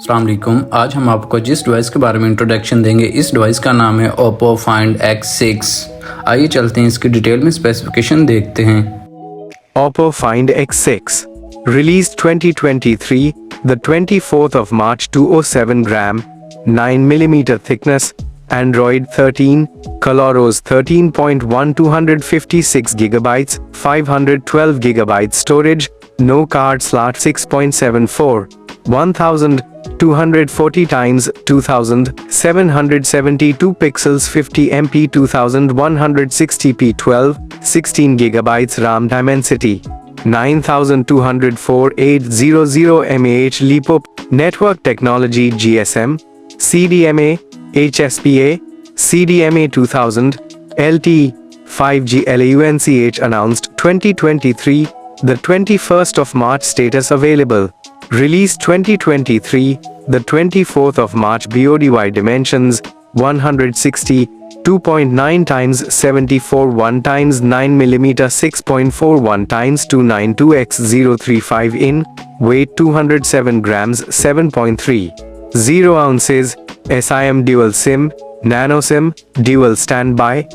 अस्सलाम वालेकुम। आज हम आपको जिस डिवाइस के बारे में इंट्रोडक्शन देंगे, इस डिवाइस का नाम है Oppo Find X6। आइए चलते हैं इसकी डिटेल में स्पेसिफिकेशन देखते हैं। Oppo Find X6, released 2023, the 24th of March, 207 gram, 9mm thickness, Android 13, ColorOS 13.1, 256 gigabytes, 512 gigabytes storage, no card slot, 6.74, 1240 times 2772 pixels, 50 MP, 2160p, 16 gigabytes RAM, Dimensity 9204, 800 mAh, LiPo, network technology GSM, CDMA, HSPA, CDMA 2000, LTE, 5G LAUNCH, announced 2023, the 21st of March, status available. Released 2023, the 24th of March, BODY dimensions 162.9 times 74 1 times 9mm, 6.41 times 292x035 in, weight 207 grams, 7.30 ounces, SIM dual SIM, nano SIM, dual standby,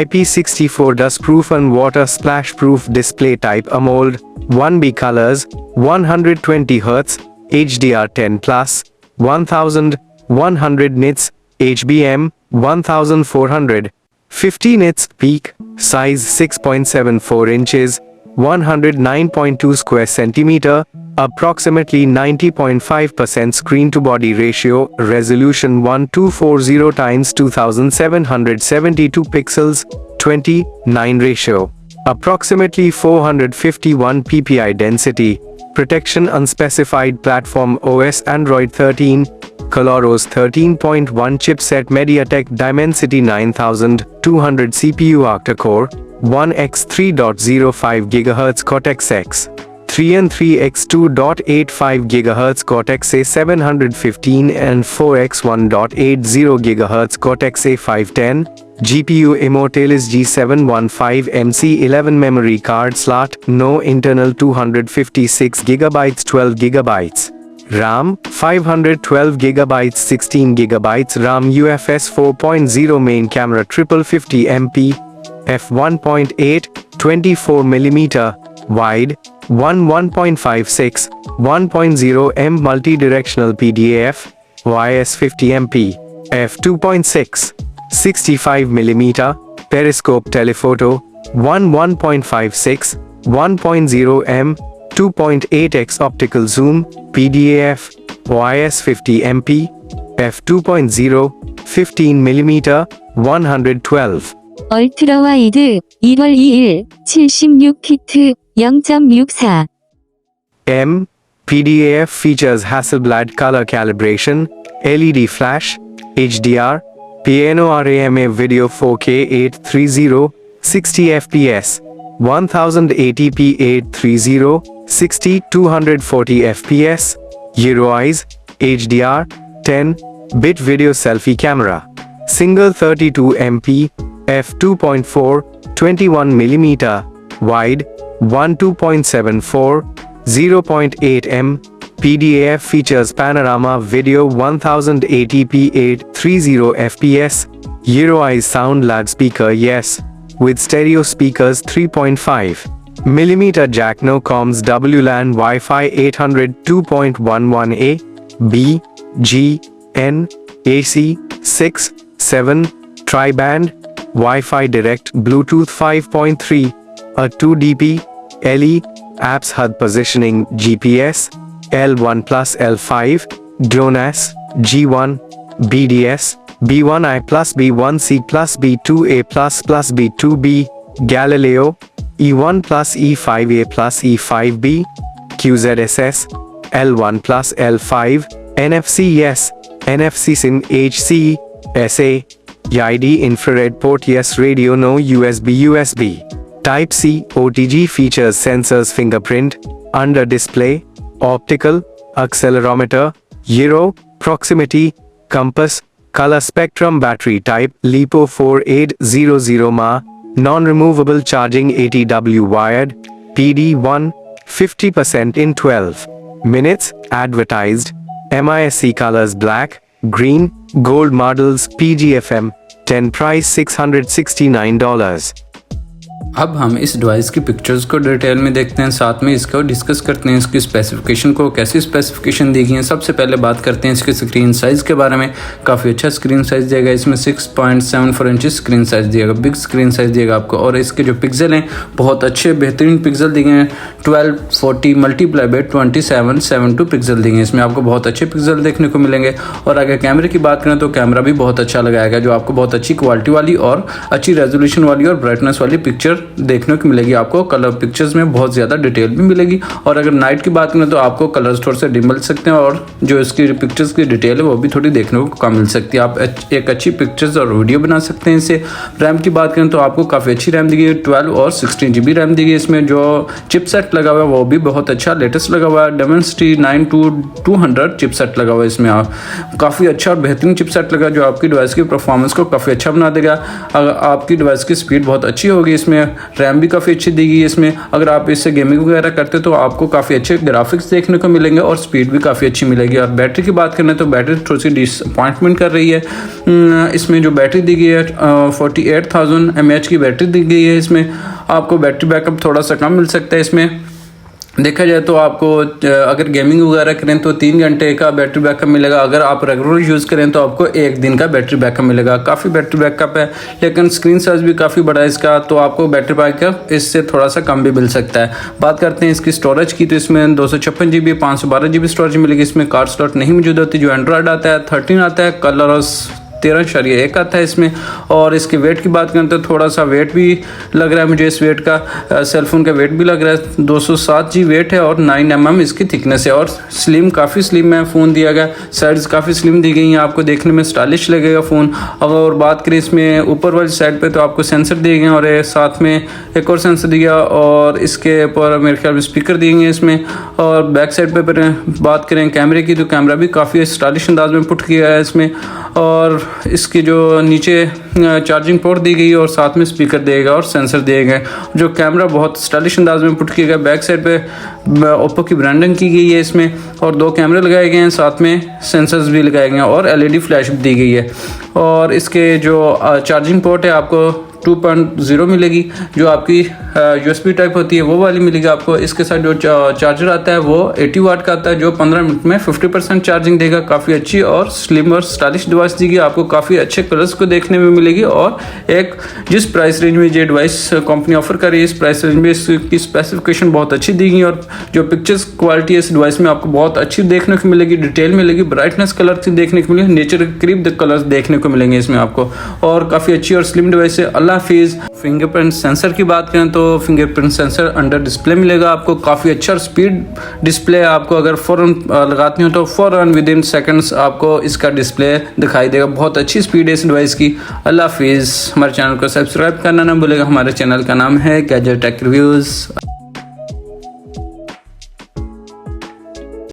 IP64 dust proof and water splash proof, display type AMOLED, 1B colors, 120 Hz, HDR10 plus, 1100 nits, HBM 1400, 50 nits, peak, size 6.74 inches, 109.2 square centimeter, approximately 90.5% screen to body ratio, resolution 1240 times 2772 pixels, 29 ratio, approximately 451 ppi density, protection unspecified, platform OS Android 13, ColorOS 13.1 chipset, MediaTek Dimensity 9200 CPU, octa-core 1x3.05 GHz Cortex-X 3 and 3x2.85 GHz Cortex-A715 and 4x1.80 GHz Cortex-A510, GPU Immortalis G715MC11, memory card slot, no internal, 256 GB, 12 GB. RAM, 512 GB, 16 GB RAM, UFS 4.0, main camera, triple 50 MP, f1.8, 24mm, wide, 1.56, 1.0 m, multi-directional PDAF, YS50MP, f2.6, 65mm, periscope telephoto, 1.56, 1.0 m, 2.8x optical zoom, PDAF, YS50MP, f2.0, 15mm, 112. 얼트라 와이드 1월 2일 76키트 0.64 M. PDAF features Hasselblad color calibration, LED flash, HDR, Piano RAMA video 4K 830, 60 FPS, 1080p 830, 60, 240 FPS, EuroEyes, HDR, 10-bit video selfie camera, single 32MP, f2.4, 21mm, wide, 2.74, 0.8 m, PDAF features panorama video 1080p 830 fps, EuroEyes sound loudspeaker yes, with stereo speakers 3.5mm jack, no comms, WLAN, Wi-Fi 800 2.11a, B, G, N, AC 6, 7, tri-band, Wi-Fi direct, Bluetooth 5.3, a 2dp, LE, apps HUD positioning, GPS, L1 plus L5, GLONASS, G1, BDS, B1I plus B1C plus B2A plus B2B, Galileo, E1 plus E5A plus E5B, QZSS, L1 plus L5, NFC yes, NFC SIM, HC, SA, ID infrared port yes, radio no, USB, Type-C, OTG features sensors, fingerprint, under display, optical, accelerometer, gyro, proximity, compass, color spectrum, battery type, LiPo 4800 mAh, non-removable charging, 80W wired, PD1, 50% in 12 minutes, advertised, MISC colors black, green, gold models PGFM, 10 price $669. अब हम इस device की pictures को detail में देखते हैं, साथ में इसको डिस्कस करते हैं, इसकी स्पेसिफिकेशन को, कैसी स्पेसिफिकेशन दी गई है। सबसे पहले बात करते हैं इसके स्क्रीन साइज़ के बारे में। काफ़ी अच्छा स्क्रीन साइज़ दिएगा, इसमें 6.74 इंच स्क्रीन साइज़ दिएगा, बिग स्क्रीन साइज़ दिएगा आपको। और इसके जो पिक्सल हैं बहुत अच्छे बेहतरीन पिक्सल दिए हैं, 1240 मल्टीप्लाई बाय 2772 पिक्सल दिए हैं। इसमें आपको बहुत अच्छे पिक्सल देखने को मिलेंगे। और अगर कैमरे की बात करें तो कैमरा भी बहुत अच्छा लगाया गया, जो आपको बहुत अच्छी क्वालिटी वाली और अच्छी रेजोल्यूशन वाली और ब्राइटनेस वाली पिक्चर देखने को मिलेगी। आपको कलर पिक्चर्स में बहुत ज़्यादा डिटेल भी मिलेगी। और अगर नाइट की बात करें तो आपको कलर्स थोड़े से डिम मिल सकते हैं, और जो इसकी पिक्चर्स की डिटेल है वो भी थोड़ी देखने को कम मिल सकती है। आप एक अच्छी पिक्चर्स और वीडियो बना सकते हैं इससे। रैम की बात करें तो आपको काफ़ी अच्छी रैम दी गई है, 12 और 16 GB रैम दी गई है। इसमें जो चिपसेट लगा हुआ है वो भी बहुत अच्छा लेटेस्ट लगा हुआ है, Dimensity 92200 चिपसेट लगा हुआ है इसमें। काफ़ी अच्छा और बेहतरीन चिपसेट लगा, जो आपकी डिवाइस की परफॉर्मेंस को काफ़ी अच्छा बना देगा। अगर आपकी डिवाइस की स्पीड बहुत अच्छी होगी, इसमें रैम भी काफ़ी अच्छी दी गई है इसमें। अगर आप इससे गेमिंग वगैरह करते तो आपको काफ़ी अच्छे ग्राफिक्स देखने को मिलेंगे और स्पीड भी काफ़ी अच्छी मिलेगी। और बैटरी की बात करें तो बैटरी थोड़ी सी डिसअपॉइंटमेंट कर रही है। इसमें जो बैटरी दी गई है 48,000 mAh की बैटरी दी गई है। इसमें आपको बैटरी बैकअप थोड़ा सा कम मिल सकता है। इसमें देखा जाए तो आपको अगर गेमिंग वगैरह करें तो 3 घंटे का बैटरी बैकअप मिलेगा। अगर आप रेगुलर यूज़ करें तो आपको 1 दिन का बैटरी बैकअप मिलेगा। काफ़ी बैटरी बैकअप है, लेकिन स्क्रीन साइज भी काफ़ी बड़ा है इसका, तो आपको बैटरी बैकअप इससे थोड़ा सा कम भी मिल सकता है। बात करते हैं इसकी स्टोरेज की, तो इसमें 256 GB 512 GB स्टोरेज मिलेगी। इसमें कार्ड स्लॉट नहीं मौजूद होती। जो एंड्रॉयड आता है 13 आता है, कलर 13.1 आता है इसमें। और इसके वेट की बात करें तो थोड़ा सा वेट भी लग रहा है मुझे इस वेट का, सेलफोन का वेट भी लग रहा है। 207 G वेट है और 9 mm इसकी थिकनेस है। और स्लिम, काफ़ी स्लिम है फ़ोन दिया गया। साइड्स काफ़ी स्लिम दी गई हैं, आपको देखने में स्टाइलिश लगेगा फ़ोन। अगर बात करें इसमें ऊपर वाली साइड पे तो आपको सेंसर दिए गए हैं, और साथ में एक और सेंसर दिया गया, और इसके ऊपर मेरे ख्याल में स्पीकर दिए गए इसमें। और बैक साइड पर बात करें कैमरे की, तो कैमरा भी काफ़ी स्टाइलिश अंदाज में पुट किया है इसमें। और इसकी जो नीचे चार्जिंग पोर्ट दी गई और साथ में स्पीकर दिएगा और सेंसर दिए गए। जो कैमरा बहुत स्टाइलिश अंदाज में पुट किया गया। बैक साइड पे ओप्पो की ब्रांडिंग की गई है इसमें, और 2 कैमरे लगाए गए हैं, साथ में सेंसर्स भी लगाए गए हैं, और LED फ्लैश भी दी गई है। और इसके जो चार्जिंग पोर्ट है आपको 2.0 मिलेगी, जो आपकी USB टाइप होती है वो वाली मिलेगी आपको। इसके साथ जो चार्जर आता है वो 80 वाट का आता है, जो 15 मिनट में 50% चार्जिंग देगा। काफ़ी अच्छी और स्लिम और स्टाइलिश डिवाइस देगी आपको। काफ़ी अच्छे कलर्स को देखने में मिलेगी। और एक जिस प्राइस रेंज में ये डिवाइस कंपनी ऑफर कर रही है, इस प्राइस रेंज में इसकी स्पेसिफिकेशन बहुत अच्छी दी गई। और जो पिक्चर्स क्वालिटी है इस डिवाइस में आपको बहुत अच्छी देखने को मिलेगी, डिटेल मिलेगी, ब्राइटनेस कलर से देखने को मिलेगी, नेचर के करीब कलर्स देखने को मिलेंगे इसमें आपको। और काफ़ी अच्छी और स्लिम डिवाइस है। अल्लाह हाफिज़। फिंगरप्रिंट सेंसर की बात करें तो फिंगरप्रिंट सेंसर अंडर डिस्प्ले मिलेगा आपको। काफ़ी अच्छा स्पीड डिस्प्ले आपको, अगर फ़ौरन लगाती हो तो फ़ौरन विदिन सेकंड्स आपको इसका डिस्प्ले दिखाई देगा। बहुत अच्छी स्पीड है इस डिवाइस की। अल्लाह हाफिज़। हमारे चैनल को सब्सक्राइब करना ना भूलेगा। हमारे चैनल का नाम है गैजेट टेक रिव्यूज़।